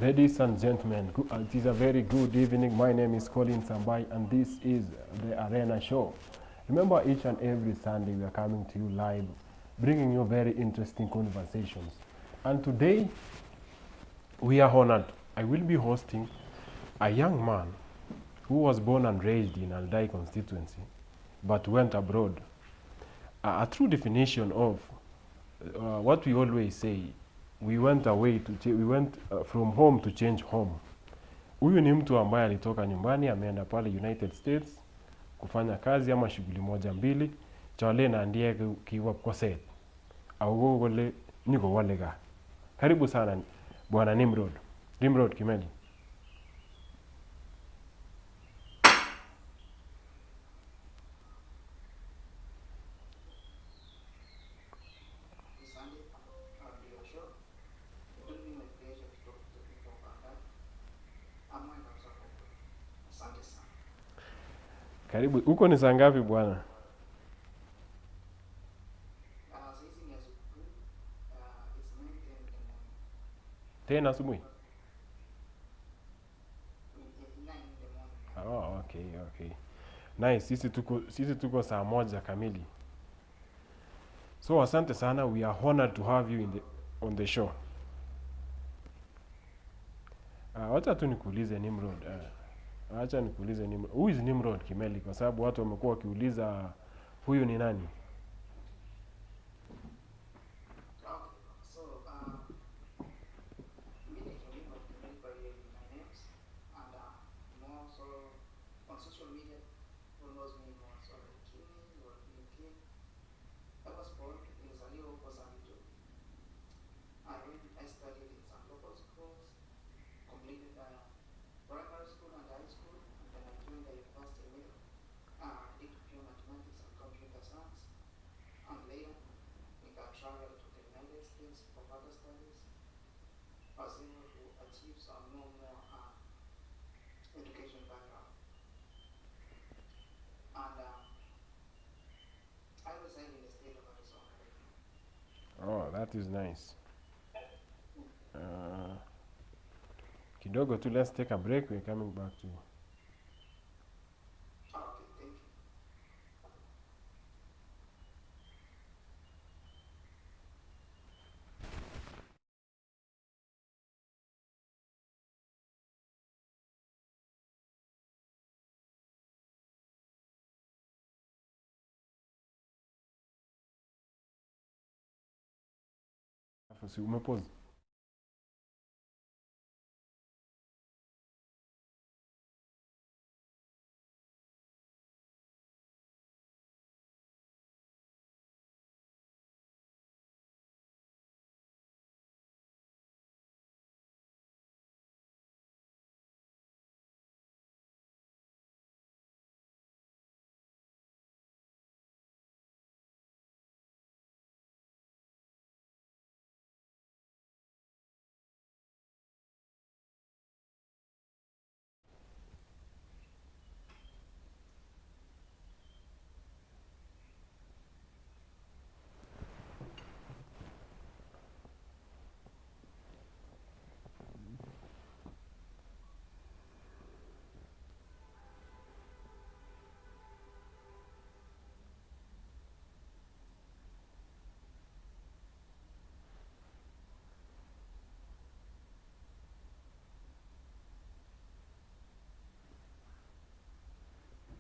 Ladies and gentlemen, it is a very good evening. My name is Colin Sambai and this is the Arena Show. Remember, each and every Sunday we are coming to you live, bringing you very interesting conversations. And today we are honored. I will be hosting a young man who was born and raised in AlDAI constituency but went abroad. A true definition of what we always say, we went from home to change home. Huyu ni mtu ambaye alitoka nyumbani ameenda pale United States kufanya kazi ama shughuli moja mbili chale na ndiye kiwa koset au gole niko walega. Karibu sana bwana Nimrod Kimeli. Karibu. Huko ni saa ngapi bwana? Tena asubuhi? Oh, okay. Nice. Sisi tuko saa moja kamili. So asante sana, we are honored to have you on the show. Wacha tu nikuulize Nimrod. Who is Nimrod Kimeli? Kwa sababu watu wamekuwa wakiuliza huyu ni nani? Oh, that is nice. Kidogo tu, let's take a break. We're coming back to you. Si umepause.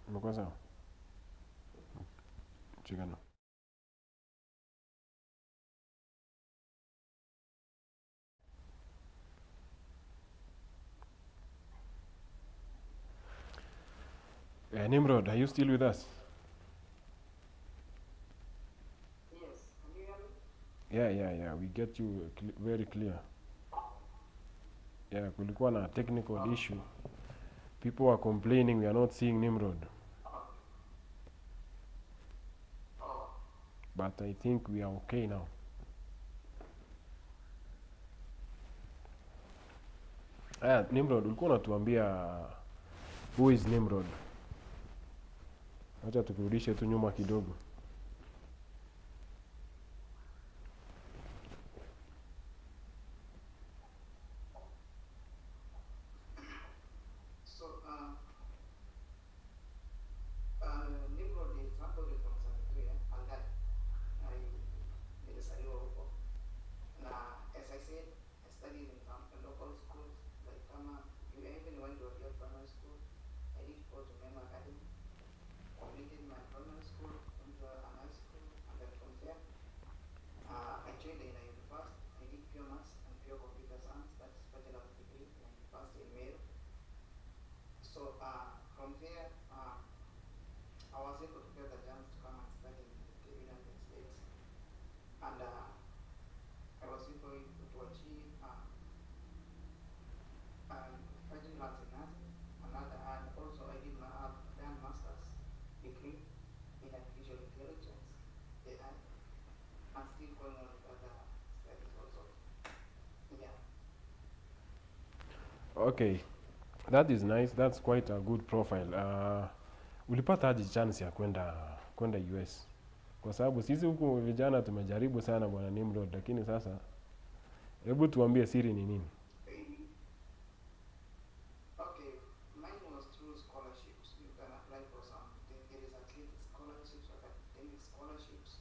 Umekuwa sawa? Chikana. Nimrod, are you still with us? Yes, can you hear me? Yeah. We get you very clear. Yeah, kulikuwa na technical issue. People are complaining we are not seeing Nimrod. But I think we are okay now. Nimrod, ulikuwa unatuambia who is Nimrod? Acha tukurudishe tu nyuma kidogo. was able to get the chance to come and study in the United States, and I was able to achieve fighting arts in nursing, and also I did done master's degree in artificial intelligence, AI, and still going on with other studies also. Yeah. Okay, that is nice. That's quite a good profile. Ulipata aje chance ya kwenda US? Kwa sababu sisi huku vijana tumejaribu sana bwana Nimrod, lakini sasa hebu tuambie siri ni nini? Okay, mine was through scholarships. You can apply for some. There is athletic scholarships or academic scholarships.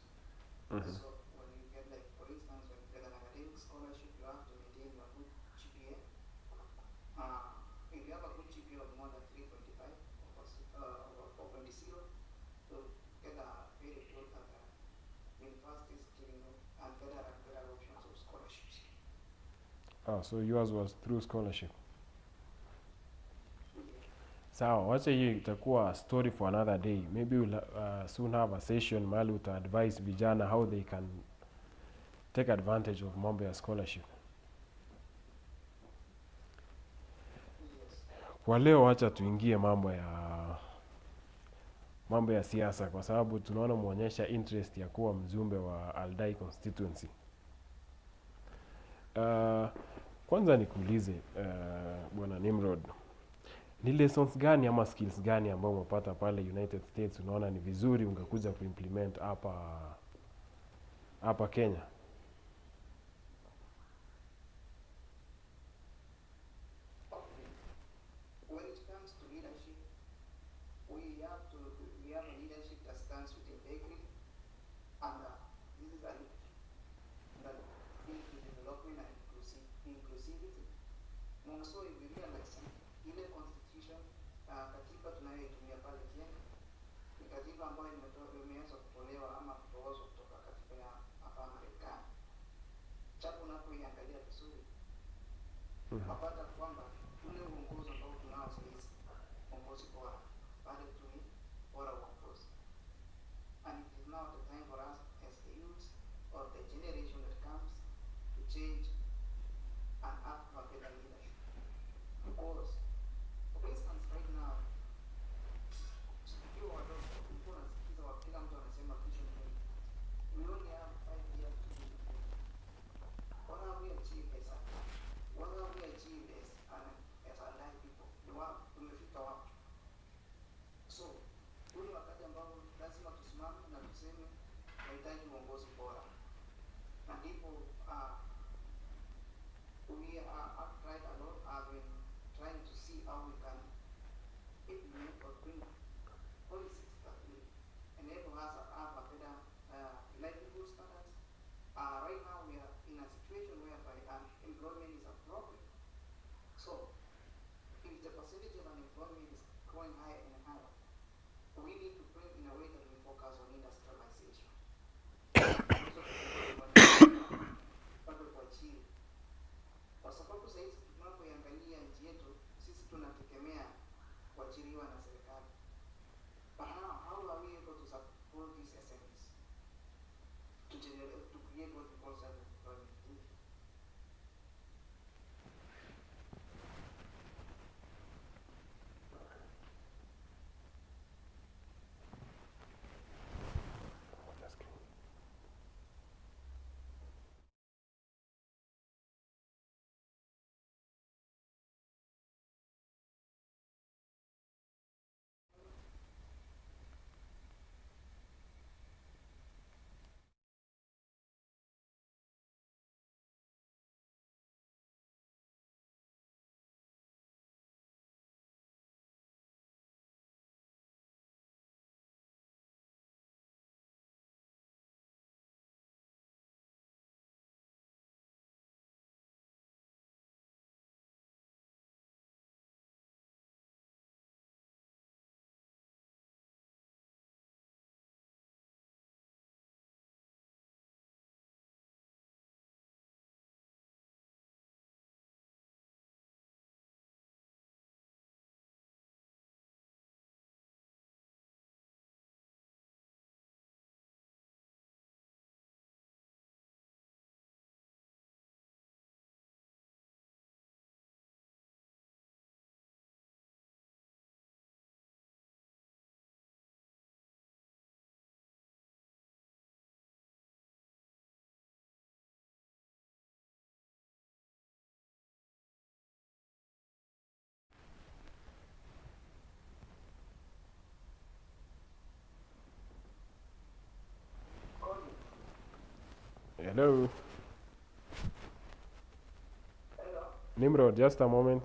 So when you get, like, for instance, when you get an academic scholarship, you have to maintain your good GPA. If you have a good GPA of more than 3.5 or 4.0, you'll get a very good universities giving you and better options of scholarships. Oh, so yours was through scholarship. Sawa, wacha hiyo itakuwa story for another day. Maybe we'll soon have a session mahali uta advise vijana how they can take advantage of mambo ya scholarship. Kwa leo wacha tuingie mambo ya siasa, kwa sababu tunaona muonyesha interest ya kuwa mjumbe wa AlDAI constituency. Kwanza nikuulize bwana Nimrod, ni lessons gani ama skills gani ambao umepata pale United States unaona ni vizuri ungekuja kuimplement hapa Kenya? When it comes to leadership, we have a leadership that stands with integrity, and this is a leadership that deals with development and inclusivity. And so if you realize ile constitution, katiba tunayoitumia pale Kenya ni katiba ambayo imeweza kutolewa ama kutoozwa kutoka katiba ya hapa Marekani. Chapo unapoiangalia vizuri, unapata kwamba ule uongozi ambao tunao sasa, uongozi bora, bado tu ni bora uongozi. And it is now the time for us as the youth or the generation that comes to change and act for better leadership. Because, for instance, right now, tukiwa wadogo, tulikuwa tunasikiza kila mtu anasema vision 20. We only have 5 years to do the vision. What have we achieved as AlDAI people? Tumefika wapi? So, huu wakati ambao lazima tusimame na tuseme tunahitaji uongozi bora. Na ndipo we have tried a lot. I've been trying to see how we can implement or bring policies that will enable us to have a better livelihood standards. Right now we are in a situation whereby employment is a problem. So, if the percentage of unemployment is growing higher and higher, we need to bring in a way that we focus on industrialization. Bado kuachieve. Kwa sababu sasa hizi tunapoiangalia nchi yetu, sisi tunategemea kuajiriwa na serikali. But how are we able to support these SMEs to create what we call self-employment? Hello. Hello. Nimrod, just a moment.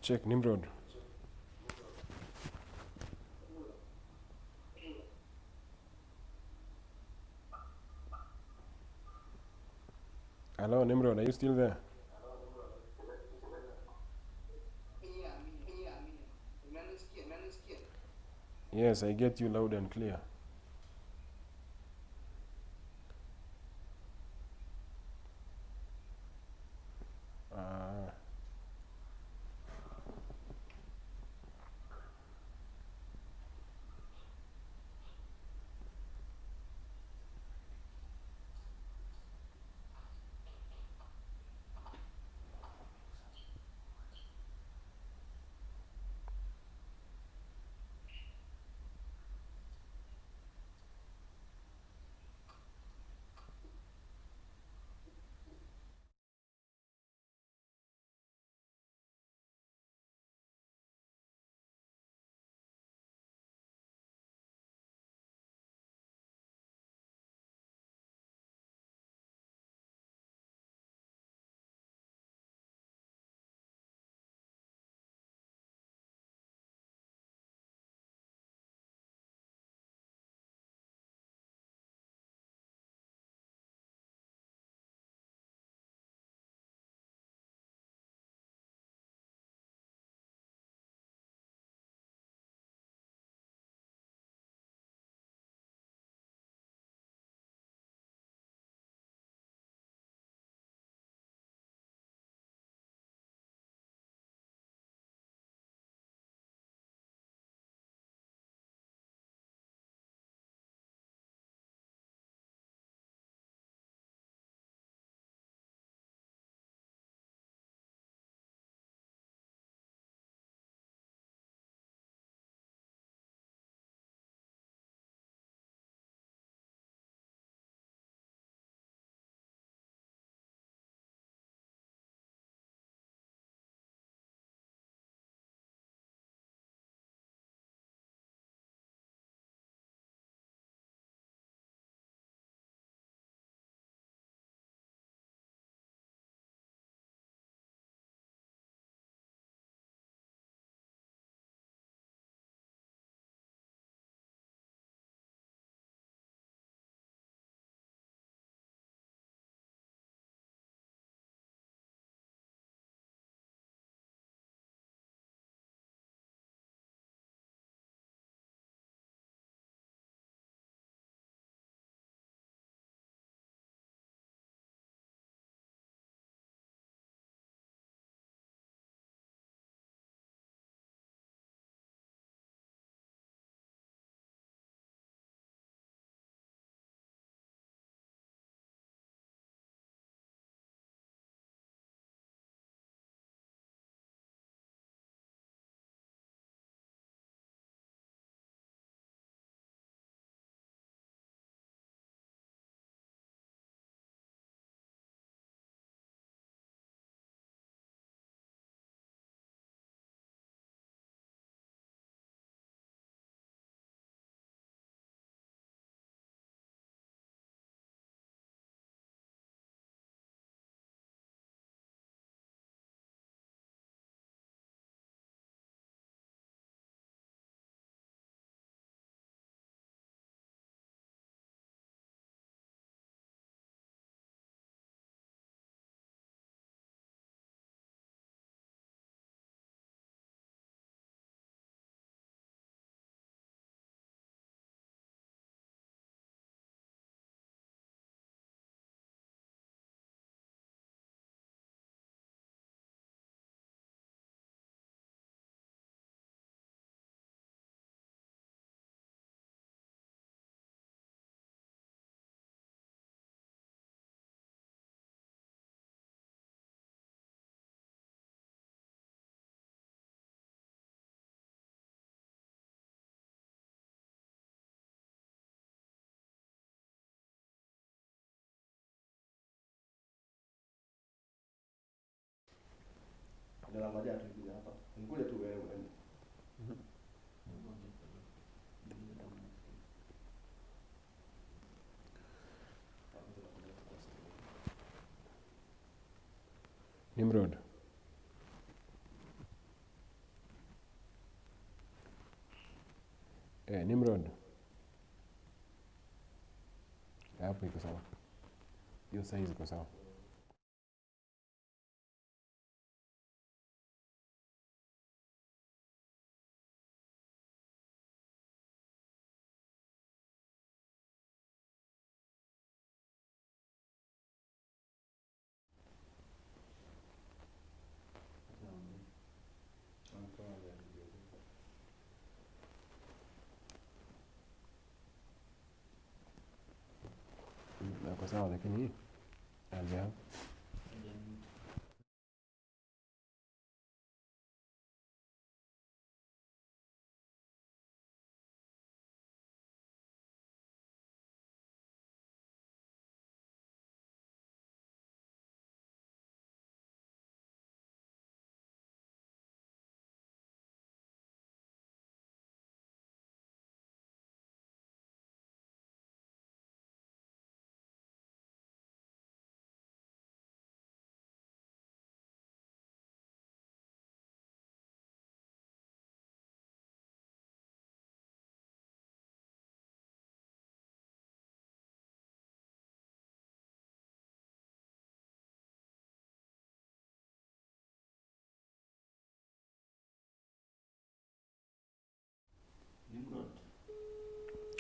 Check Nimrod. Hello Nimrod, are you still there? Yes, I get you loud and clear. Nimrod. Nimrod. Hapo iko sawa. Hiyo size iko sawa. Iko sawa lakini hii haja.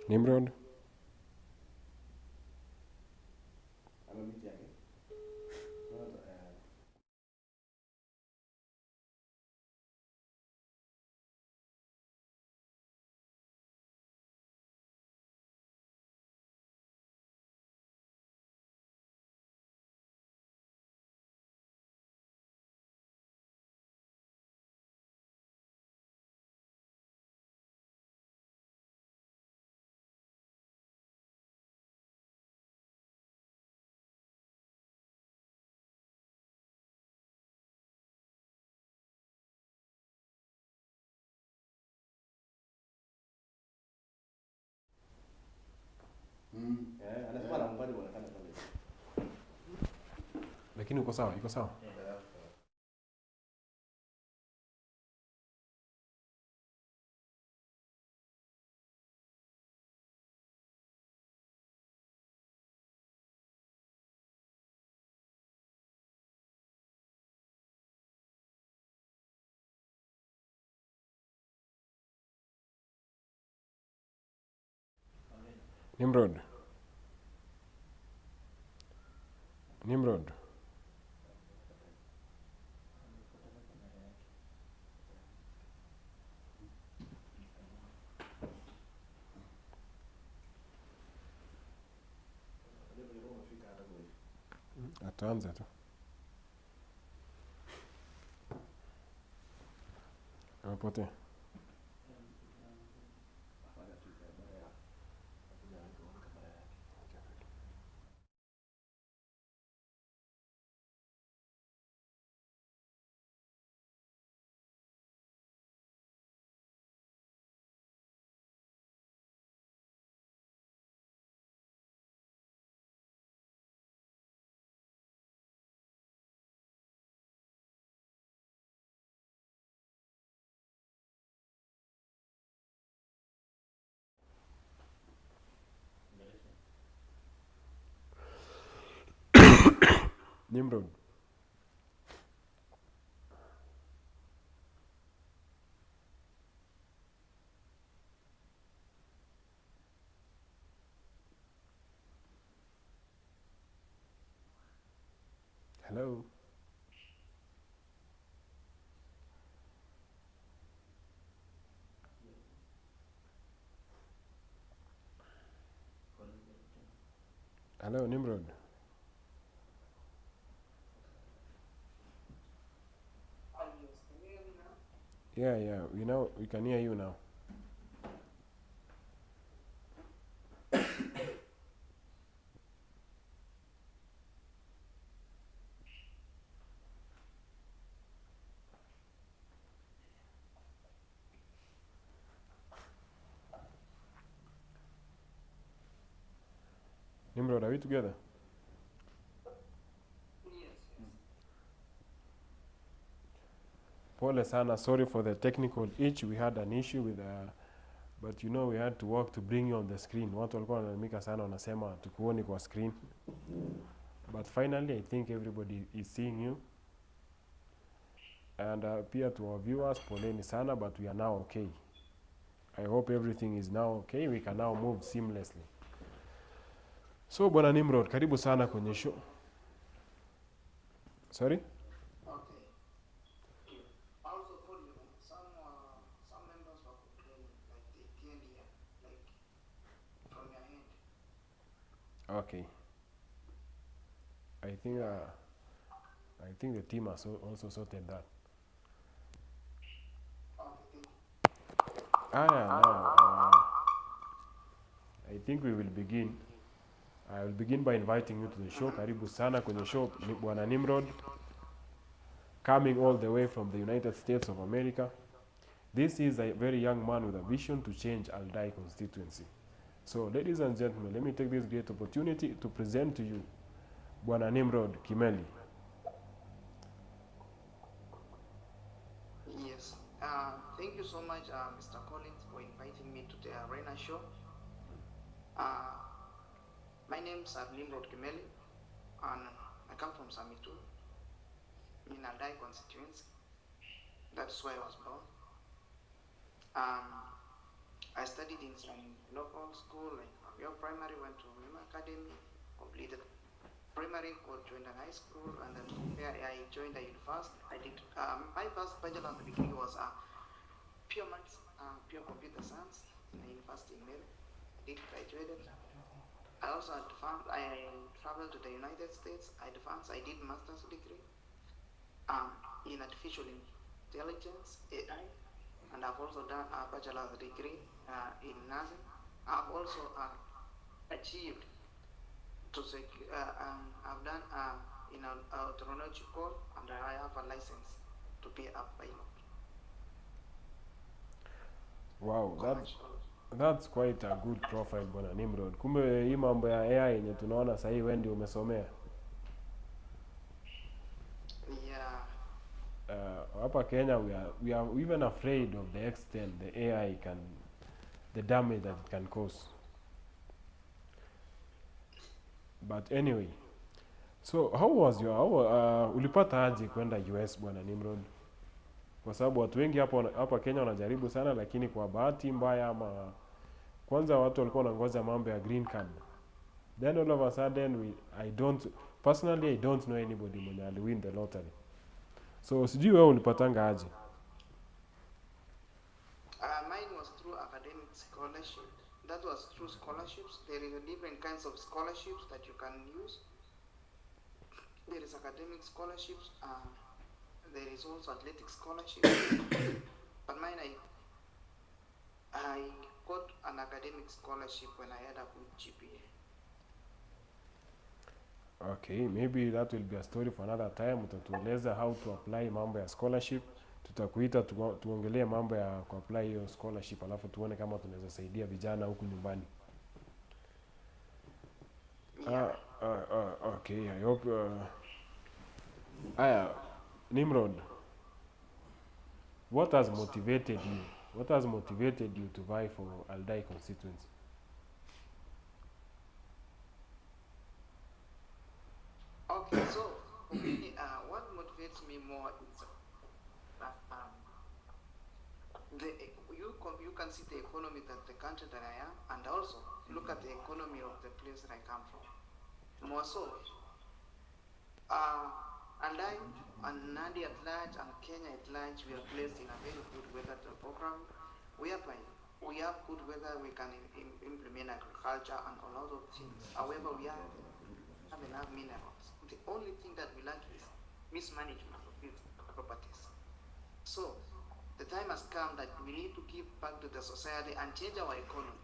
Nimrod. Anasema na mbali wanaonekana pale. Lakini uko sawa, iko sawa. Nimrod. Nimrod. Ataanza tu. Amepotea. Nimrod. Hello. Hello, Nimrod. Yes, can you hear me now? Yeah. We can hear you now. Nimrod, are we together? Yes. Pole sana, sorry for the technical itch. We had an issue with but you know we had to work to bring you on the screen. Watu walikuwa wanalalamika sana, wanasema tukuoni kwa screen, but finally I think everybody is seeing you. And pia to our viewers, poleni sana, but we are now okay. I hope everything is now okay. We can now move seamlessly. So Bwana Nimrod, karibu sana kwenye show. Sorry? Okay. Also for you, some members were complaining like they can't hear, like from your hand. Okay. I think the team has also sorted that. Okay, thank you. Now, I think we will begin. I will begin by inviting you to the show. Karibu sana kwenye show, Bwana Nimrod, coming all the way from the United States of America. This is a very young man with a vision to change AlDAI constituency. So, ladies and gentlemen, let me take this great opportunity to present to you Bwana Nimrod Kimeli. Yes. Thank you so much, Mr. Collins, for inviting me to the Arena show. My name is NIMROD KIMELI, and I come from Samitu, in AlDAI constituency. That's where I was born. I studied in some local school, like your primary, went to NIMROD Academy, completed primary, joined a high school, and then from there I joined a university. I did my first bachelor's degree was pure maths, pure computer science in a university in Mary. I graduated. I also advanced. I traveled to the United States. I did master's degree in artificial intelligence (AI), and I've also done a bachelor's degree in nursing. I've also achieved to I've done in an aeronautical, and I have a license to be a pilot. Wow, that's quite a good profile Bwana Nimrod. Kumbe hii mambo ya AI yenye tunaona sasa hii wewe ndio umesomea. Yeah. Hapa Kenya we are even afraid of the extent the AI the damage that it can cause. But anyway, so ulipata aje kwenda US Bwana Nimrod? Kwa sababu watu wengi hapa Kenya wanajaribu sana, lakini kwa bahati mbaya ama kwanza watu walikuwa wanangoja mambo ya green card. Then all of a sudden I don't know anybody mwenye aliwin the lottery. So sijui wewe ulipatanga aje? Mine was through academic scholarship. That was through scholarships. There is different kinds of scholarships that you can use. There is academic scholarships. There is also athletic scholarships. But mine, I got an academic scholarship when I had a good GPA. Okay, maybe that will be a story for another time. Utatueleza how to apply mambo ya scholarship. Tutakuita tuongelee mambo ya kuapply hiyo scholarship, alafu tuone kama tunaweza saidia vijana huku nyumbani. Yeah. Okay, I hope Nimrod, what has motivated you? What has motivated you to vie for AlDAI constituency? Okay, so what motivates me more is you can see the economy that the country that I am, and also look at the economy of the place that I come from. More so, AlDAI and Nandi at large and Kenya at large, we are placed in a very good weather program, whereby we have good weather, we can implement agriculture and a lot of things. However, we have enough minerals. The only thing that we lack is mismanagement of these properties. So, the time has come that we need to give back to the society and change our economy.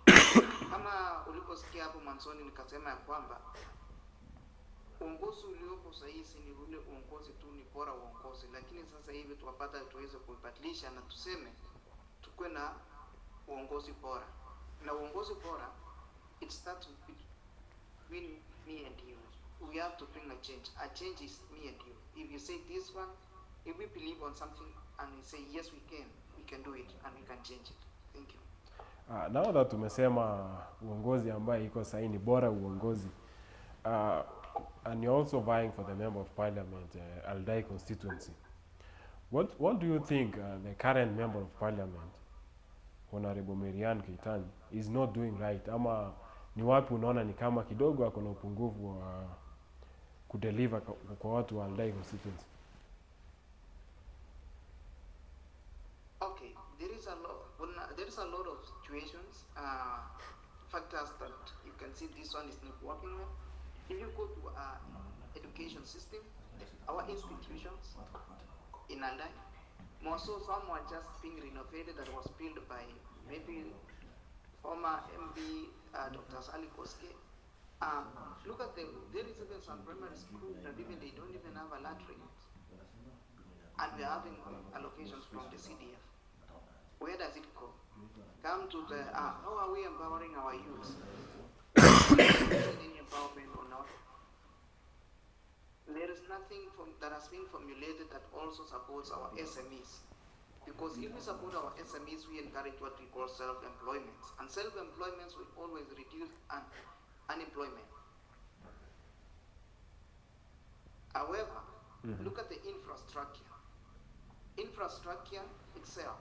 Kama uliposikia hapo mwanzoni nikasema ya kwamba uongozi uliopo sasa hivi ni ule uongozi tu, ni bora uongozi, lakini sasa hivi tuwapata tuweze kuibadilisha na tuseme tukue na uongozi bora. Na uongozi bora, it starts between me and you. We have to bring a change. A change is me and you. If you say this one, if we believe on something and we say yes we can do it and we can change it. Thank you. Now that tumesema uongozi ambaye iko sahi ni bora uongozi, and you're also vying for the member of parliament, AlDAI constituency. What do you think the current member of parliament, Honorable Marian Keitany, is not doing right? Ama ni wapi unaona ni kama kidogo ako na upungufu wa kudeliver kwa watu wa AlDAI constituency? Okay, there is a lot of situations, factors that you can see this one is not working well. If you go to education system, our institutions in AlDAI, more so some were just being renovated that was built by maybe former MB Dr. Sally Koske. Look at there is even some primary schools that even they don't even have a latrine. And we're having allocations from the CDF. Where does it go? Come to the, how are we empowering our youth? Any empowerment or not? There is nothing that has been formulated that also supports our SMEs. Because if we support our SMEs, we encourage what we call self-employment. And self-employment will always reduce unemployment. However, look at the infrastructure. Infrastructure itself.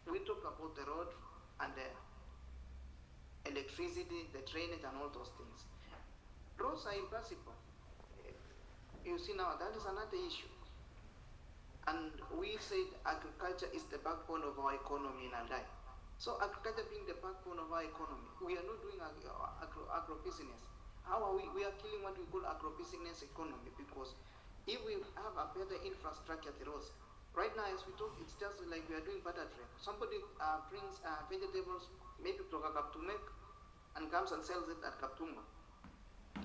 We talk about the road and the electricity, the drainage and all those things. Roads are impassable. You see now, that is another issue. And we said agriculture is the backbone of our economy in AlDAI. So agriculture being the backbone of our economy, we are not doing agro-business. How are we? We are killing what we call agro-business economy, because if we have a better infrastructure at the roads, right now as we talk, it's just like we are doing butter trade. Somebody brings vegetables, maybe to Kaptumek, and comes and sells it at Kaptunga.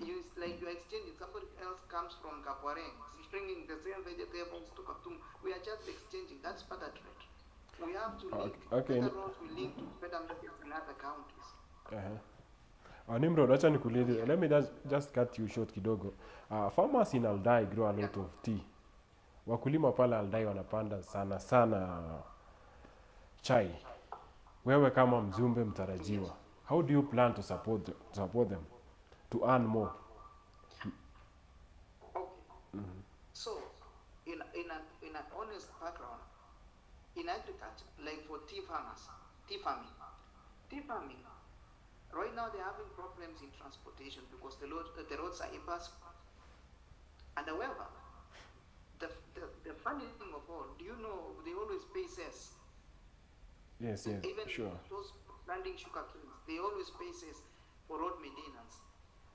It's like you're exchanging, somebody else comes from Kapwareng, bringing the same vegetables to Kaptunga. We are just exchanging, that's butter trade. We have to link, better roads will link to better markets in other counties. Nimrod, acha nikuulize, let me just cut you short kidogo. Farmers in AlDAI grow a lot of tea. Wakulima pale AlDAI wanapanda sana chai. Wewe kama mjumbe mtarajiwa, how do you plan to support them to earn more? Okay. So, in an honest background, in agriculture, like for tea farming, right now they're having problems in transportation because the roads are impassable. And however, the funny thing of all, do you know they always pay cess? Yes, Even sure. those planting sugar canes, they always pay cess for road maintenance.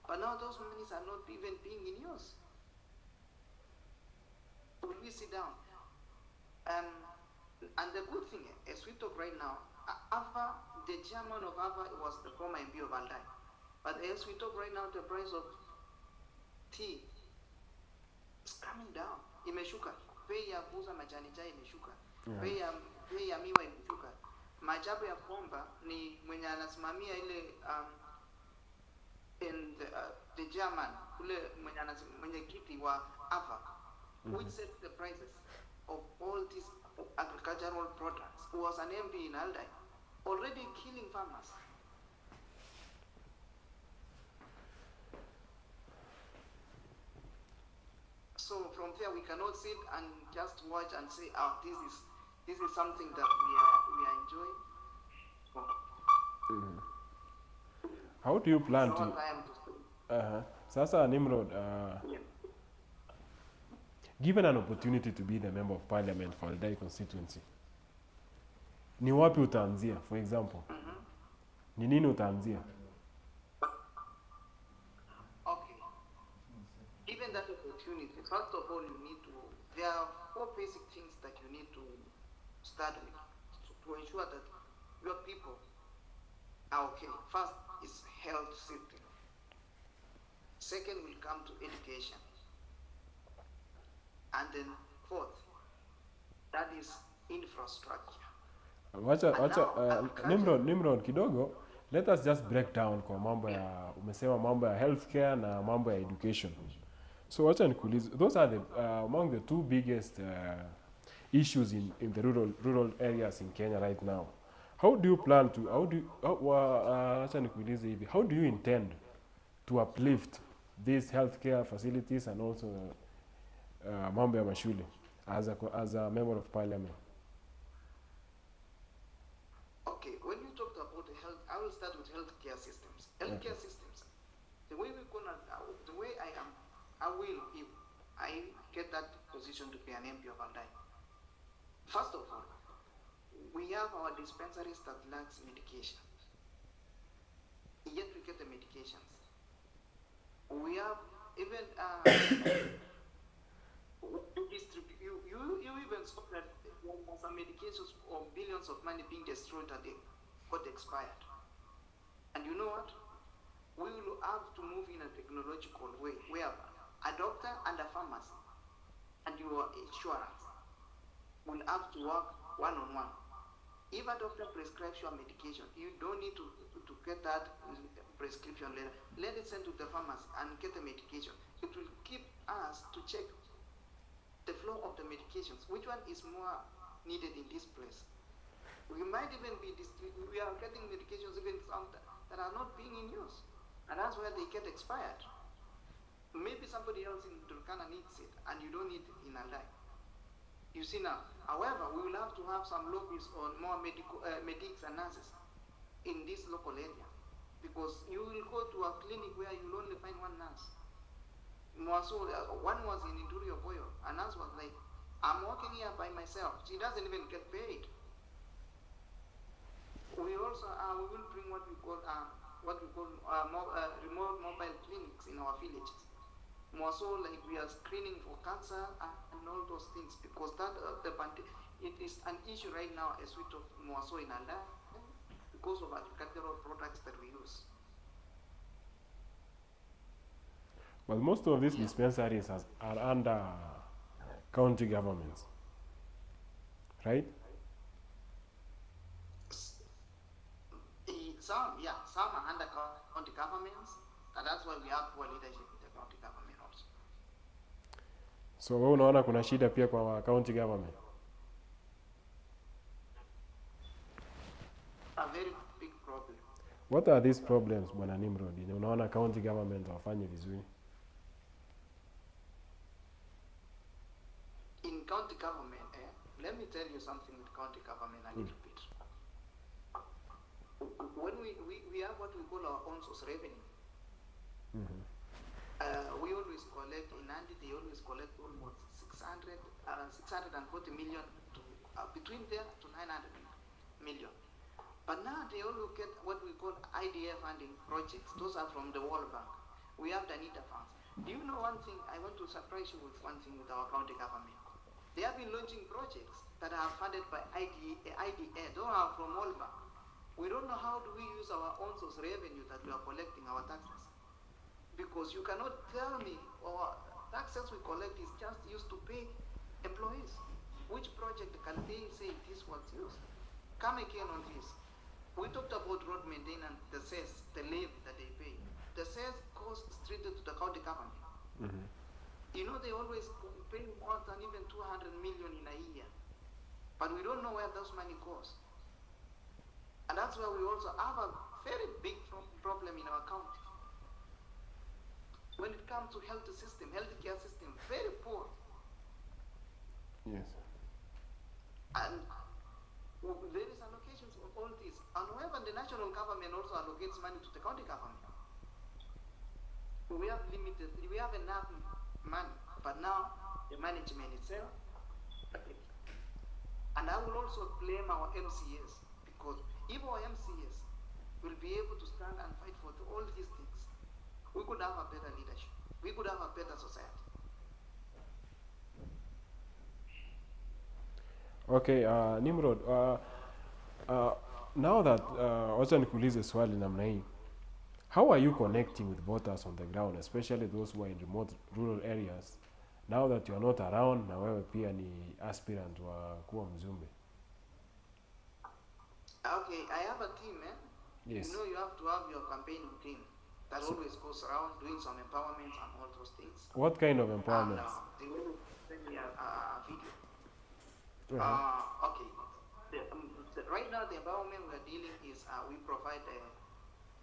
But now those monies are not even being in use. When we sit down, and the good thing, as we talk right now, the chairman of AVA was the former MP of AlDAI. But as we talk right now, the price of tea is coming down. Imeshuka. Bei ya kuuza majani chai imeshuka. Bei ya miwa imeshuka. Maajabu ya kwamba ni mwenye anasimamia ile the chairman, ule mwenye kiti wa AVA, which sets the prices of all these agricultural products, who was an MP in AlDAI, already killing farmers. So from there we cannot sit and just watch and say, this is something that we are enjoying. How do you plan Sasa Nimrod, given an opportunity to be the member of parliament for AlDAI constituency, ni wapi utaanzia, for example? Ni nini utaanzia? Okay. Given that opportunity, first of all, there are 4 basic things that you need to start with to ensure that your people are okay. First is health safety. Second will come to education. And then 4th, that is infrastructure. Nimrod kidogo, let us just break down kwa mambo ya, umesema mambo ya healthcare na mambo ya education. So wacha nikuulize, those are among the 2 biggest issues in the rural areas in Kenya right now. How do you plan to, acha nikuulize hivi, how do you intend to uplift these healthcare facilities and also mambo ya mashule as a member of parliament? Okay, when you talked about the health, I will start with healthcare systems. Healthcare systems, the way we're gonna, the way I will, if I get that position to be an MP of AlDAI. First of all, we have our dispensaries that lacks medication. Yet we get the medications. We have even you even saw that there are some medications or billions of money being destroyed and they got expired. And you know what? We will have to move in a technological way where a doctor and a pharmacy and your insurance will have to work one-on-one. If a doctor prescribes your medication, you don't need to get that prescription letter. Let it send to the pharmacy and get the medication. It will keep us to check the flow of the medications. Which one is more needed in this place? We might even be, we are getting medications even some that are not being in use. And that's where they get expired. Maybe somebody else in Turkana needs it and you don't need it in AlDAI. You see now, however, we will have to have some lobbies on more medics and nurses in this local area. Because you will go to a clinic where you will only find one nurse. One was in Interior Boyo, and nurse was like, I'm working here by myself. She doesn't even get paid. We also we will bring what we call remote mobile clinics in our villages. More so, like we are screening for cancer and all those things, because that it is an issue right now as we talk more so in AlDAI because of agricultural products that we use. Well, most of these dispensaries are under county governments, right? Some are under county governments, and that's why we have poor leadership in the county government also. So wewe unaona kuna shida pia kwa county government? A very big problem. What are these problems, Bwana Nimrod? Unaona county government hawafanyi vizuri? In county government, let me tell you something with county government a little bit. When we have what we call our own source revenue. We always collect, in Nandi they always collect almost 640 million to between there to 900 million. But now they all look at what we call IDF funding projects. Those are from the World Bank. We have the NIDA funds. Do you know one thing? I want to surprise you with one thing with our county government. They have been launching projects that are funded by IDA. Those are from World Bank. We don't know how do we use our own source revenue that we are collecting our taxes. Because you cannot tell me our taxes we collect is just used to pay employees. Which project can they say this was used? Come again on this. We talked about road maintenance, the cess, the levy that they pay. The cess goes straight to the county government. You know, they always pay more than even 200 million in a year. But we don't know where those money goes. And that's why we also have a very big problem in our county. When it comes to healthcare system, very poor. Yes. And there is allocations of all this. And however, the national government also allocates money to the county government. We have enough money, but now the management itself. And I will also blame our MCS, because if our MCS will be able to stand and fight for all these things, we could have a better leadership. We could have a better society. Okay, Nimrod, now that wacha nikuulize swali namna hii. How are you connecting with voters on the ground, especially those who are in remote rural areas, now that you are not around na wewe pia ni aspirant wa kuwa mjumbe? Okay, I have a team, eh? Yes. You know, you have to have your campaign team that always goes around doing some empowerment and all those things. What kind of empowerment? They will send me a video. Uh-huh. Okay. right now the environment we're dealing is we provide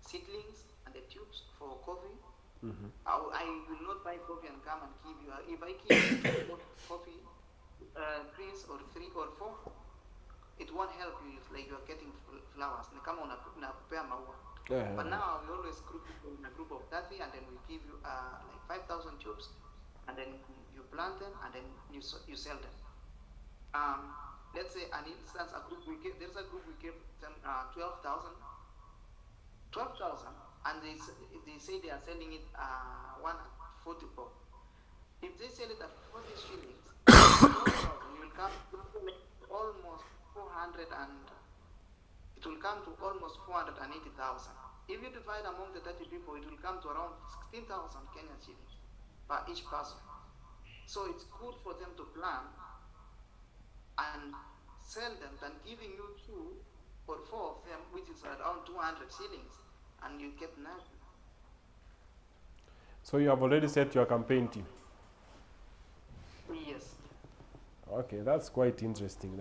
seedlings and the tubes for coffee. I will not buy coffee and come and give you. If I give you coffee trees or 3 or 4, it won't help you. It's like you're getting flowers. But now we always group people in a group of 30, and then we give you like 5,000 tubes, and then you plant them, and then you sell them. Let's say an instance, there's a group we give them 12,000, and they say they are selling it 144. If they sell it at 40 shillings, you will come to almost 400, and it will come to almost 480,000. If you divide among the 30 people, it will come to around 16,000 Kenyan shillings per each person. So it's good for them to plant and sell them than giving you 2 or 4 of them, which is around 200 shillings, and you get nothing. So you have already set your campaign team? Yes. Okay, that's quite interesting.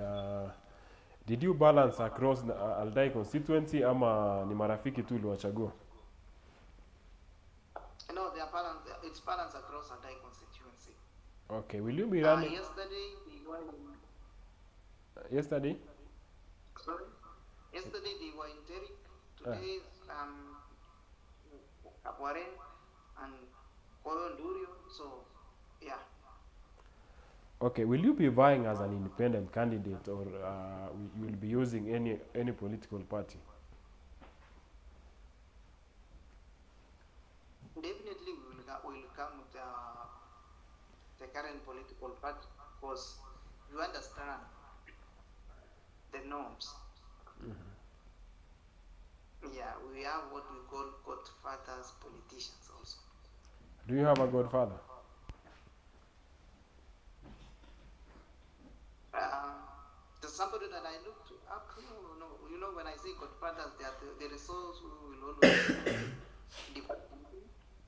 Did you balance across the AlDAI constituency ama ni marafiki tu uliwachagua? No, they are balanced. It's balanced across AlDAI constituency. Okay, will you be running? Yesterday, they were Yesterday? Sorry? Yesterday they were in Derrick. Today, Akware and Koyondurio. So, yeah. Okay, will you be vying as an independent candidate, or you will be using any political party? Definitely we will come with the current political party, because you understand the norms. Yeah, we have what we call godfathers politicians also. Do you have a godfather? There's somebody that I look to up. No, you know, when I say godfathers, there is those who will always depart.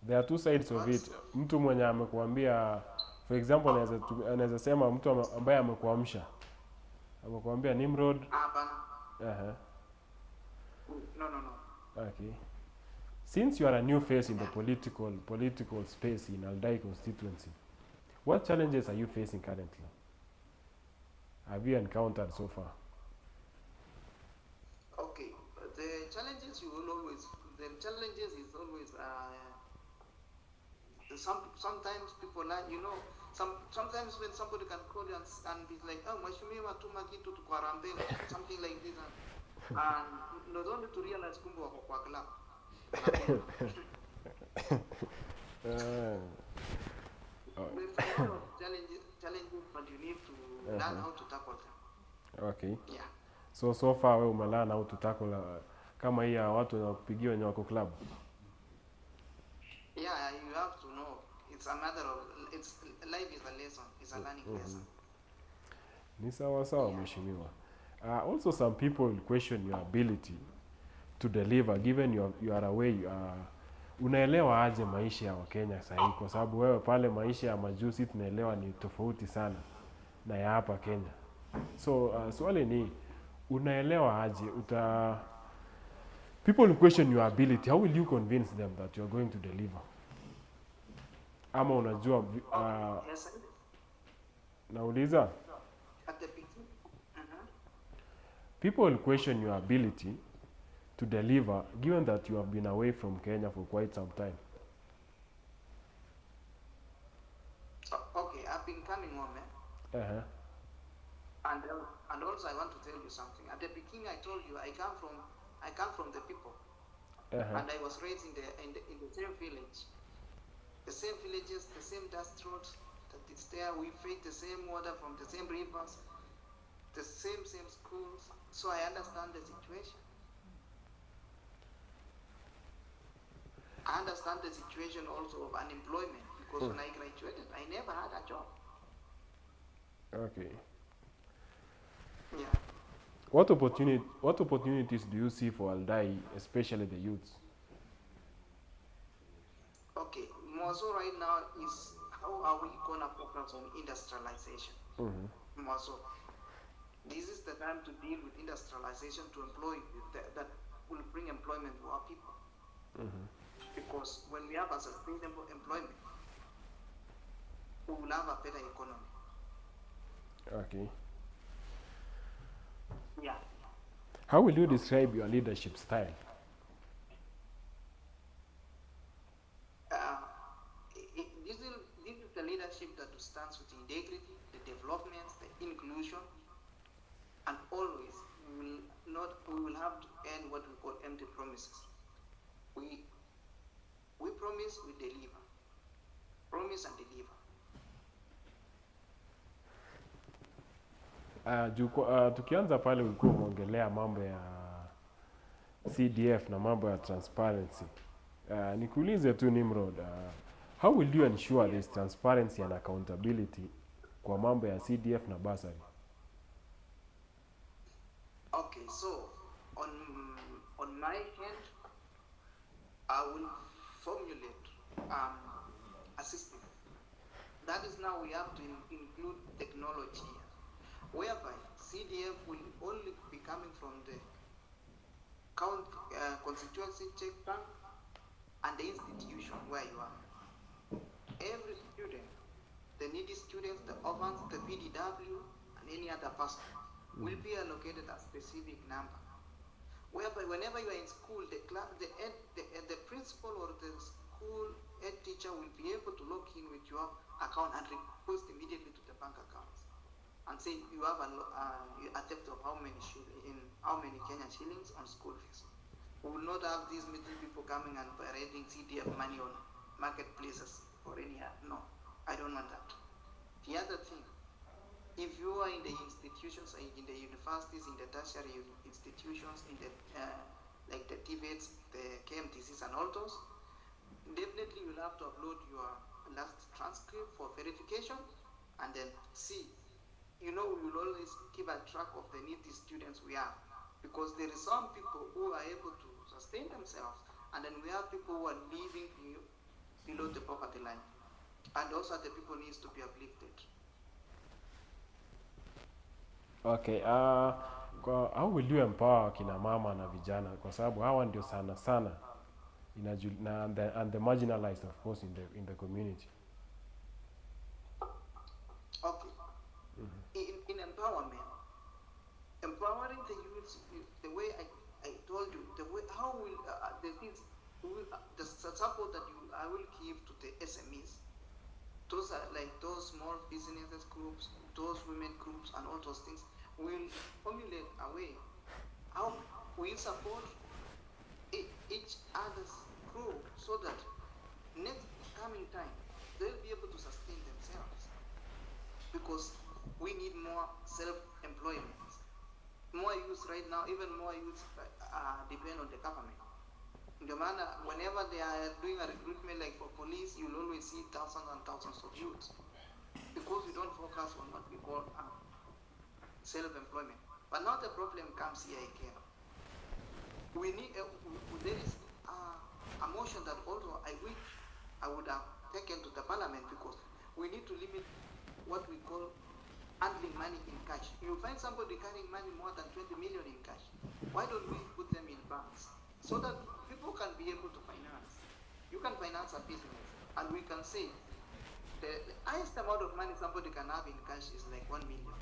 There are two sides of it. Mtu mwenye amekuambia, for example, anaweza sema mtu ambaye amekuamsha. Amekuambia NIMROD. No. Okay. Since you are a new face in the political space in AlDAI constituency, what challenges are you facing currently? Have you encountered so far? Okay, the challenges is always sometimes people like, you know, sometimes when somebody can call you and be like, oh, mheshimiwa tuma kitu tukwarambe, something like this, and not only to realize kumbe wako kwa club. There's a lot of challenges, but you need to learn how to tackle them. Okay. Yeah. So far wewe umelearn how to tackle kama hii ya watu wanakupigia wenye wako club? Yeah, you have to know. It's a matter of, life is a lesson. It's a learning lesson. Ni sawa mheshimiwa. Also some people question your ability to deliver, given you are away. Unaelewa aje maisha ya Wakenya sahi? Kwa sababu wewe pale maisha ya majusi tunaelewa ni tofauti sana na ya hapa Kenya. So swali ni, unaelewa aje people question your ability, how will you convince them that you are going to deliver? Ama unajua Yes, nauliza, at the beginning. people question your ability to deliver, given that you have been away from Kenya for quite some time. Okay, I've been coming home, and also I want to tell you something. At the beginning, I told you I come from the people, and I was raised in the same village, the same villages, the same dust roads that is there. We drink the same water from the same rivers, the same schools. So I understand the situation. I understand the situation also of unemployment, because when I graduated, I never had a job. Okay. Yeah. What opportunities do you see for AlDAI, especially the youths? Okay, more so right now is how are we gonna focus on industrialization? More so. This is the time to deal with industrialization to employ that will bring employment to our people. Because when we have a sustainable employment, we will have a better economy. Okay. Yeah. How will you describe your leadership style? This is the leadership that stands with integrity, the development, the inclusion, and always we will have to end what we call empty promises. We promise, we deliver. Promise and deliver. Tukianza pale ulikuwa umeongelea mambo ya CDF na mambo ya transparency. Nikuulize tu Nimrod, how will you ensure this transparency and accountability kwa mambo ya CDF na bursary? Okay, so on my hand, I will formulate a system. That is now we have to include technology, whereby CDF will only be coming from the constituency check bank and the institution where you are. Every student, the needy students, the orphans, the PDW, and any other person will be allocated a specific number. Whereby whenever you are in school, the principal or the school head teacher will be able to log in with your account and request immediately to the bank accounts and say you have a theft of how many Kenyan shillings on school fees. We will not have these middle people coming and parading CDF money on marketplaces or any other. No, I don't want that. The other thing, if you are in the institutions, in the universities, in the tertiary institutions, in the like the TVETs, the KMTCs and all those, definitely you'll have to upload your last transcript for verification and then see. You know, we will always keep a track of the needy students we have, because there is some people who are able to sustain themselves, and then we have people who are living below the poverty line, and also the people needs to be uplifted. Okay, how will you empower kina mama na vijana, kwa sababu hawa ndio sana sana and the marginalized, of course, in the community? Okay. In empowerment, empowering the youth, the way I told you, the way how will the support that I will give to the SMEs, those are like those small businesses groups, those women groups, and all those things. Will formulate a way how we support each other's group so that next coming time they'll be able to sustain themselves, because we need more self-employment. More youth right now, even more youth depend on the government. Whenever they are doing a recruitment like for police, you'll always see thousands and thousands of youths, because we don't focus on what we call self-employment. But now the problem comes here again. We need there is a motion that also I wish I would have taken to the parliament, because we need to limit what we call handling money in cash. You find somebody carrying money more than 20 million in cash. Why don't we put them in banks so that people can be able to finance? You can finance a business, and we can say the highest amount of money somebody can have in cash is like 1 million.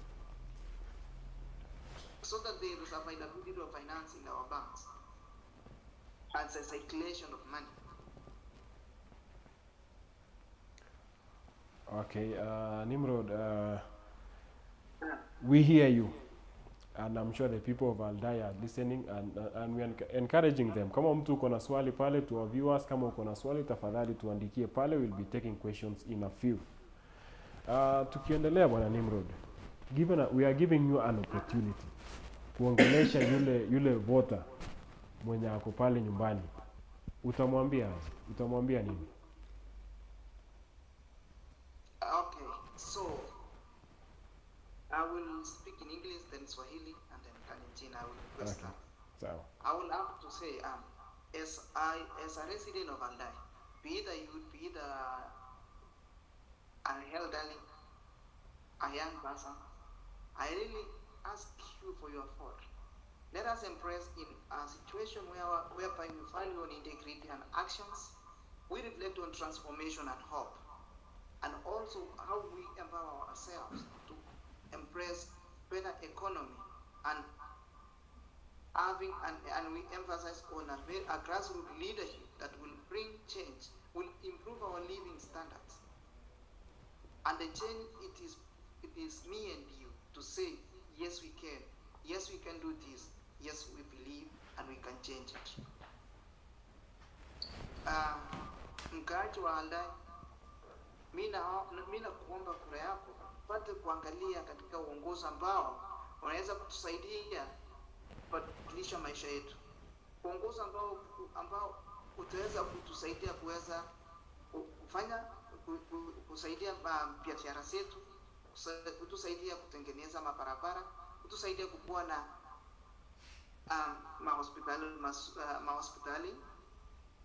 So that there is availability of finance in our banks and the circulation of money. Okay, Nimrod, we hear you, and I'm sure the people of AlDAI are listening, and we are encouraging them. Kama mtu uko na swali pale, to our viewers, kama uko na swali tafadhali tuandikie pale, we'll be taking questions in a few. Tukiendelea bwana Nimrod, we are giving you an opportunity kuongelesha yule voter mwenye ako pale nyumbani. Utamwambia nini? Okay, so I will speak in English, then Swahili, and then Kalenjin. I will request that. So I will have to say, as a resident of AlDAI, be it a youth, be it an elderly, a young person, I really ask you for your thought. Let us embrace in a situation whereby we value on integrity and actions, we reflect on transformation and hope, and also how we empower ourselves to embrace better economy and and we emphasize on a grassroots leadership that will bring change, will improve our living standards. And the change, it is me and you to say, yes we can do this, yes we believe and we can change it. Mkaaji wa AlDAI, mina kuomba kura yako pate kuangalia katika uongozi ambao unaweza kutusaidia kubadilisha maisha yetu, uongozi ambao utaweza kutusaidia kuweza kufanya kusaidia biashara zetu, kutusaidia kutengeneza mabarabara, kutusaidia kukuwa na mahospitali,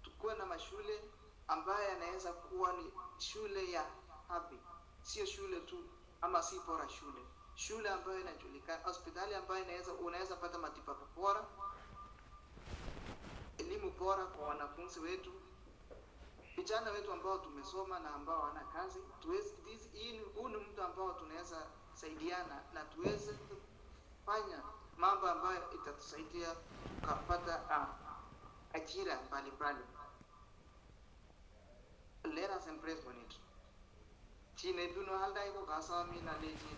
tukuwe na mashule ambayo yanaweza kuwa ni shule ya hadhi, sio shule tu ama si bora shule ambayo inajulikana, hospitali ambayo unaweza pata matibabu bora, elimu bora kwa wanafunzi wetu, vijana wetu ambao tumesoma na ambao wana kazi. Huu ni mtu ambao tunaweza saidiana na tuweze kufanya mambo ambayo itatusaidia tukapata ajira mbalimbali. Let us embrace on it. Chine duno AlDAI ko kasa mi na leji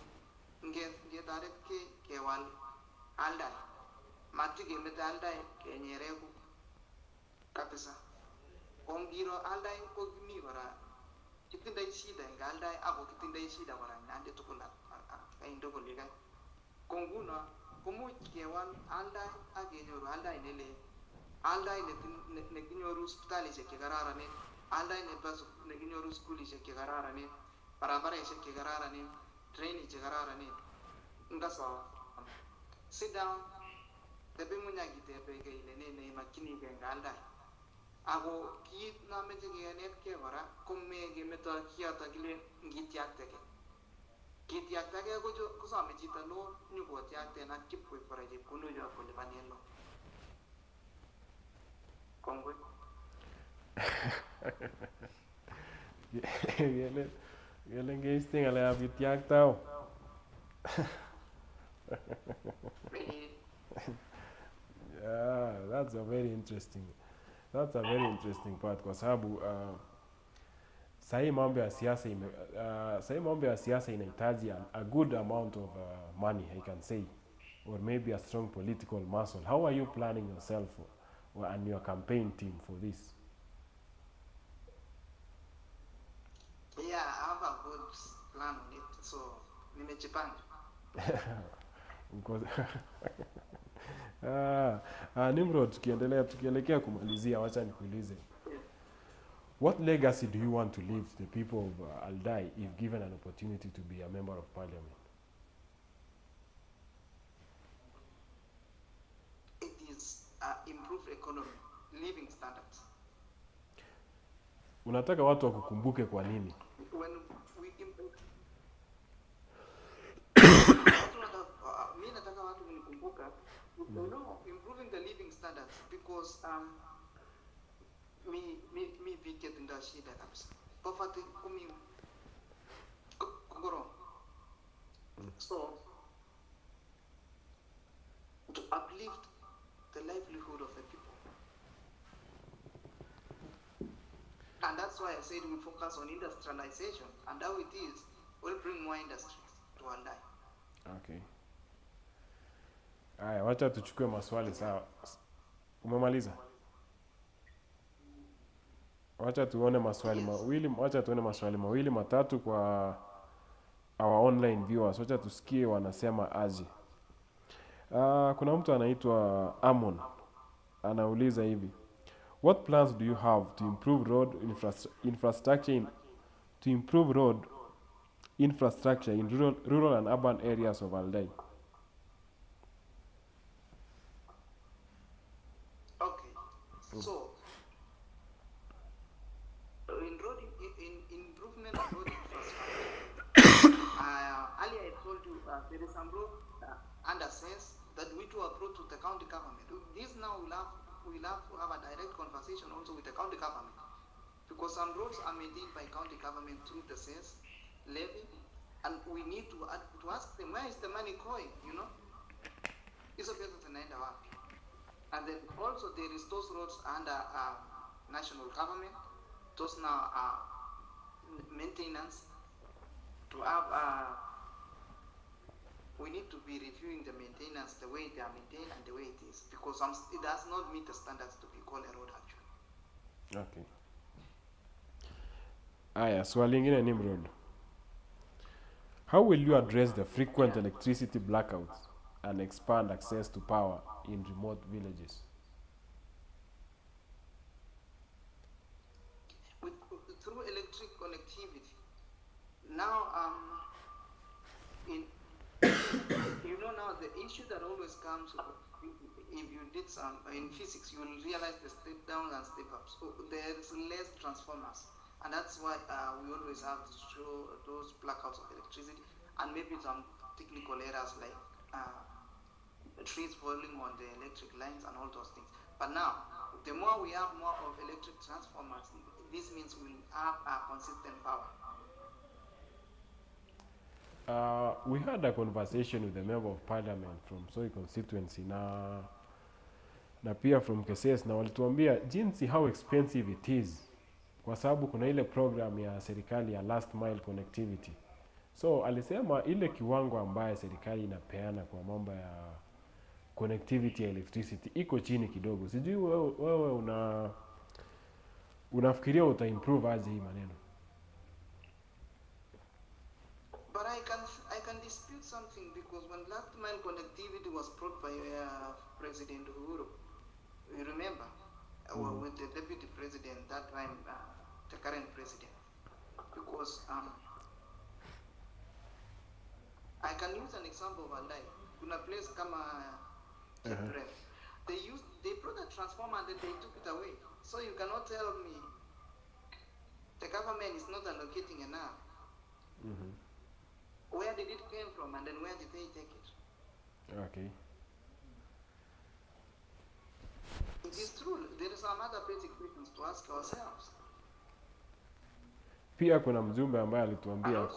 nge direct ke wal AlDAI mati ge meta AlDAI ke nyere ku kabisa ongiro AlDAI ko gimi bara kitindai shida nga AlDAI ako kitindai shida bara nande tukula kaindo ko liga konguna kumu ke wal AlDAI age nyoru AlDAI nele AlDAI ne kinyoru hospitali je ke garara ne AlDAI ne kinyoru skuli je ke garara ne barabara je ke garara ne train je garara ne ngaso sit down tebe munyagi tebe ke ile ne makini ke AlDAI ako ki na meje ke net ke bara komme ke meta kiata kile ngitiak teke ko jo ko sa meji talo nyugo tiak te na kip ko para je kunu jo ko le panelo kongwe Gelen geisting ala ya bitiak tao. Yeah, that's a very interesting part kwa sababu sahi mambo ya siasa inahitaji a good amount of money, I can say, or maybe a strong political muscle. How are you planning yourself and your campaign team for this? Yeah, I have a good plan on it, so nimejipanga. Nimrod, tukielekea kumalizia, wacha nikuulize, what legacy do you want to leave to the people of AlDAI if given an opportunity to be a member of parliament? It is improved economy, living standards. Unataka watu wakukumbuke kwa nini? When we improving the living standards, because me get in the shida kabisa. Poverty kumi kugoro. So to uplift the livelihood of the people. And that's why I said we focus on industrialization, and how it is, we'll bring more industries to AlDAI. Okay. Aya, wacha tuchukue maswali sawa. Umemaliza? Wacha tuone maswali mawili matatu kwa our online viewers. Wacha tusikie wanasema aje. Kuna mtu anaitwa Amon. Anauliza hivi: what plans do you have to improve road infrastructure in rural and urban areas of AlDAI? Okay, so improvement of road infrastructure. Earlier I told you there is some road assess that we to approach to the county government. This now we'll have to have a direct conversation also with the county government, because some roads are maintained by county government through the cess levy, and we need to ask them, where is the money going, you know? Hizo pesa zinaenda wapi? And then also there is those roads under national government, those now are maintenance to have we need to be reviewing the maintenance, the way they are maintained and the way it is, because it does not meet the standards to be called a road actually. Okay. Aya, swali lingine Nimrod. How will you address the frequent electricity blackouts and expand access to power in remote villages? Through electric connectivity, now you know now the issue that always comes if you did some in physics, you will realize the step down and step up. So there's less transformers, and that's why we always have to show those blackouts of electricity, and maybe some technical errors like trees falling on the electric lines and all those things. But now, the more we have more of electric transformers, this means we'll have a consistent power. We had a conversation with the member of parliament from Soi constituency na pia from KCS, na walituambia jinsi how expensive it is kwa sababu kuna ile program ya serikali ya last mile connectivity. So alisema ile kiwango ambaye serikali inapeana kwa mambo ya connectivity ya electricity iko chini kidogo. Sijui wewe unafikiria uta-improve aje hii maneno? But I can dispute something, because when last mile connectivity was brought by President Uhuru, you remember, with the deputy president that time, the current president, because I can use an example of ALDAI. Kuna place kama they brought a transformer and then they took it away. So you cannot tell me the government is not allocating enough. Where did it came from, and then where did they take it? Okay. It is true. There is some other basic questions to ask ourselves. Pia kuna mjumbe ambaye alituambia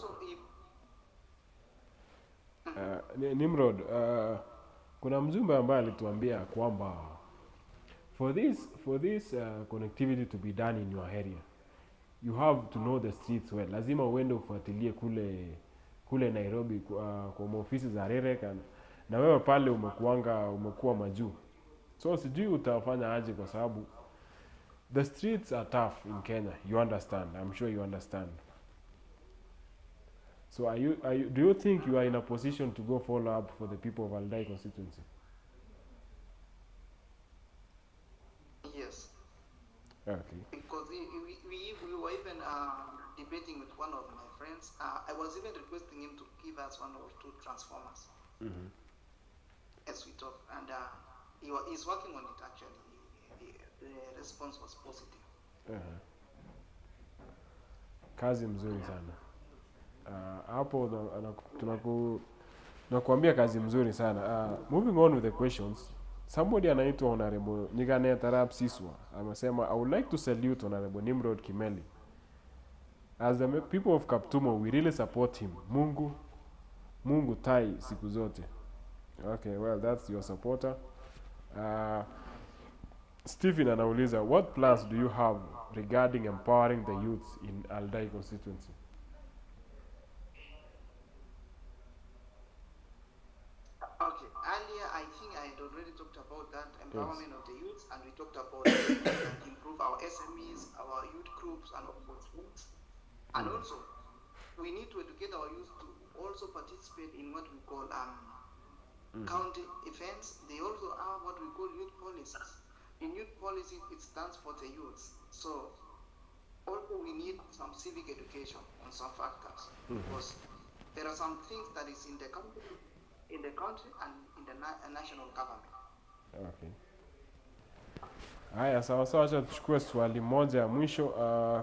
Nimrod, kuna mjumbe ambaye alituambia kwamba for this connectivity to be done in your area, you have to know the streets well. Lazima uende ufuatilie kule Nairobi kwa maofisi za REREC, na wewe pale umekuwa majuu. So sijui utafanya aje kwa sababu the streets are tough in Kenya. You understand? I'm sure you understand. So do you think you are in a position to go follow up for the people of ALDAI constituency? Yes. Okay. Because we were even debating with one of my friends. I was even requesting him to give us 1 or 2 transformers as we talk, and he's working on it actually. The response was positive. Kazi mzuri sana. Hapo tunakuambia kazi mzuri sana. Moving on with the questions. Somebody anaitwa Honorable Nyigane Tarab Siswa amesema, I would like to salute Honorable Nimrod Kimeli. As the people of Kaptumo, we really support him. Mungu tai siku zote. Okay, well, that's your supporter. Stephen anauliza, what plans do you have regarding empowering the youths in ALDAI constituency? Okay, earlier I think I had already talked about that empowerment of the youth, and we talked about improve our SMEs, our youth groups, and all those things. And also, we need to educate our youth to also participate in what we call county events. They also have what we call youth policies. In youth policy, it stands for the youths. So also we need some civic education on some factors, because there are some things that is in the country and in the national government. Okay. Haya, sawa, acha tuchukue swali moja mwisho.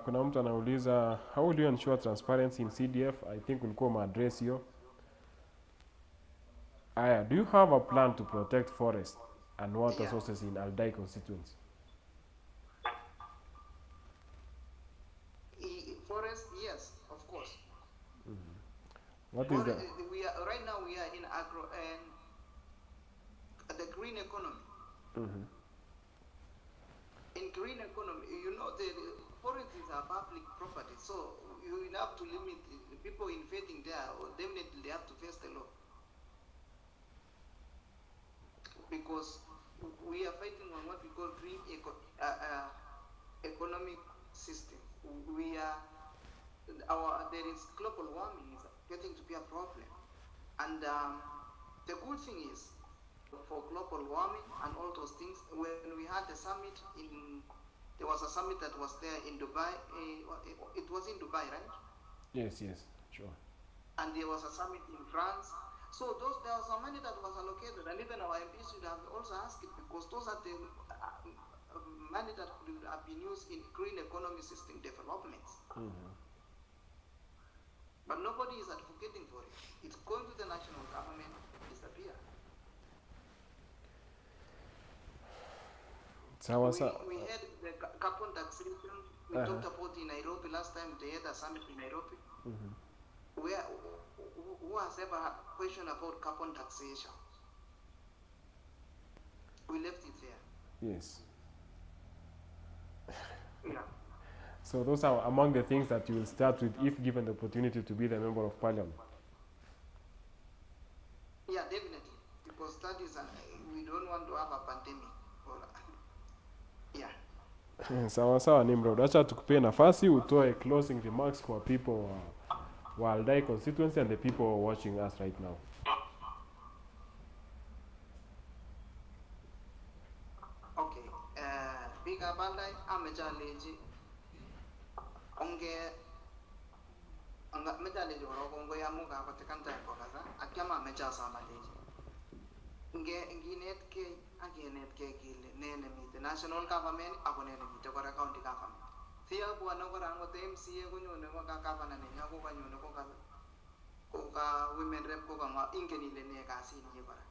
Kuna mtu anauliza, how will you ensure transparency in CDF? I think ulikuwa umeaddress hiyo. Aya, do you have a plan to protect forests and water Yeah. sources in AlDAI constituency? Forest, yes, of course. What is the... We are right now. We are in agro and the green economy. In green economy, you know, the forests are public property, so you will have to limit the people invading there, or definitely they have to face the law. Because we are fighting on what we call green economic system. We are there is global warming is getting to be a problem, and the good thing is for global warming and all those things. When we had the summit there was a summit that was there in Dubai. It was in Dubai, right? Yes, sure. And there was a summit in France. So there was some money that was allocated, and even our MPs should have also asked it, because those are the money that could have been used in green economy system developments. But nobody is advocating for it. It's going to the national government to disappear. We had the carbon taxation. We talked about in Nairobi last time. They had a summit in Nairobi. Who has ever had a question about carbon taxation? We left it there. Yes. Yeah. So those are among the things that you will start with if given the opportunity to be the member of parliament. Yeah, definitely. Because that is, we don't want to have a pandemic. Yeah. Sawa Nimrod, acha tukupie nafasi utoe closing remarks kwa people wa AlDAI constituency and the people who are watching us right now. Okay. Big up AlDAI, amechallenge onge anga mechallenge kongo ya muga kotekanta kokaza akyama mechasa maleji nginetke akinetke kile nene mite national government ako nene mite kora county government siya bwana kora ngote MCA kunyone ko governor nenya ko kanyone ko ka women rep ko kama ingenile ne kasi ni kora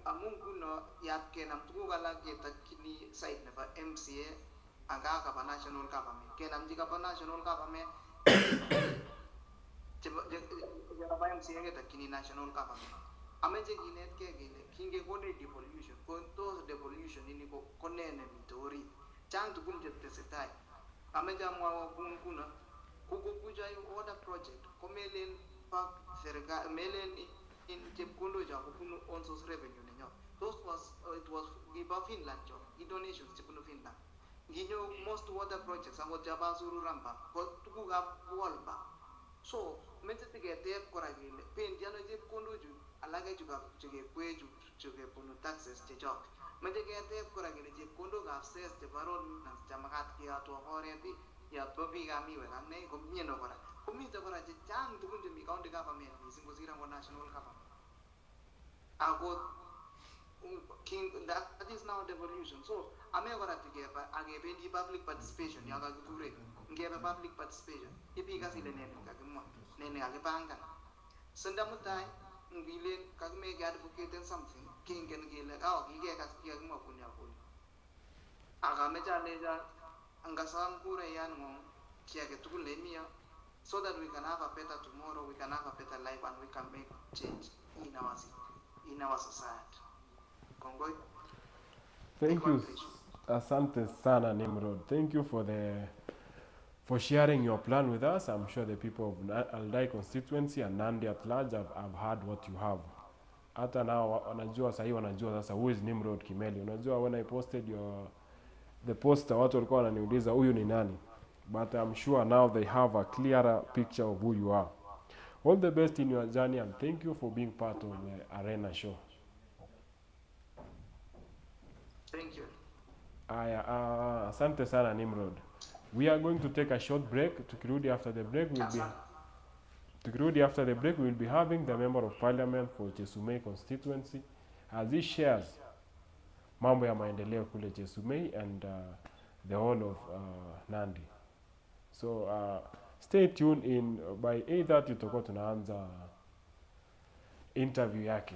amungu no yapke nam tuku kala ketakini side ne ba MCA anga ka national government kenam jiga pa national government jeba ba MCA ketakini national government ameje ginet ke gile kinge kone devolution konto devolution ini ko konene mitori chang tukun jette setai ameje amwa kuna kukuja order project komelen pak serga melen in chepkondo ja kuno on source revenue nenyo those was it was giba Finland jo donations chepkondo Finland ginyo most water projects ango jaba suru ramba ko tukuga walba so mete tigete kora gile pen jano chepkondo ju alage juga chuge kweju chuge punu taxes chejok mete gete kora gile chepkondo ga access te baron nas jamakat ki ato horeti ya to biga mi wega ne ko mieno kora ko mi te kora chang tukun je mi county government ni singo sira ngo national government ago king that is now devolution so ame kora together age bendi public participation ya ga guture ngebe public participation ipi ga sile nene ka gmo nene age banga senda mutai ngile ka me ga advocate something king gen gile gige ka ski gmo kunya kun aga me chale ja angasam kure yan mo kiage tukule mia so that we can have a better tomorrow, we can have a better life, and we can make change in our city, in our society. Congo. Thank you, asante sana Nimrod. Thank you for sharing your plan with us. I'm sure the people of AlDAI constituency and Nandi at large have heard what you have. Hata nao wanajua sahi, wanajua sasa who is Nimrod Kimeli. Unajua when I posted the poster, watu walikuwa wananiuliza huyu ni nani, but I'm sure now they have a clearer picture of who you are. All the best in your journey, and thank you for being part of the Arena show. Thank you. Asante sana Nimrod. We are going to take a short break. Tukirudi after the break, we will be having the member of parliament for Chesumei constituency as he shares mambo ya maendeleo kule Chesumei and the whole of Nandi. So stay tuned in. By 8:30 tutakuwa tunaanza interview yake.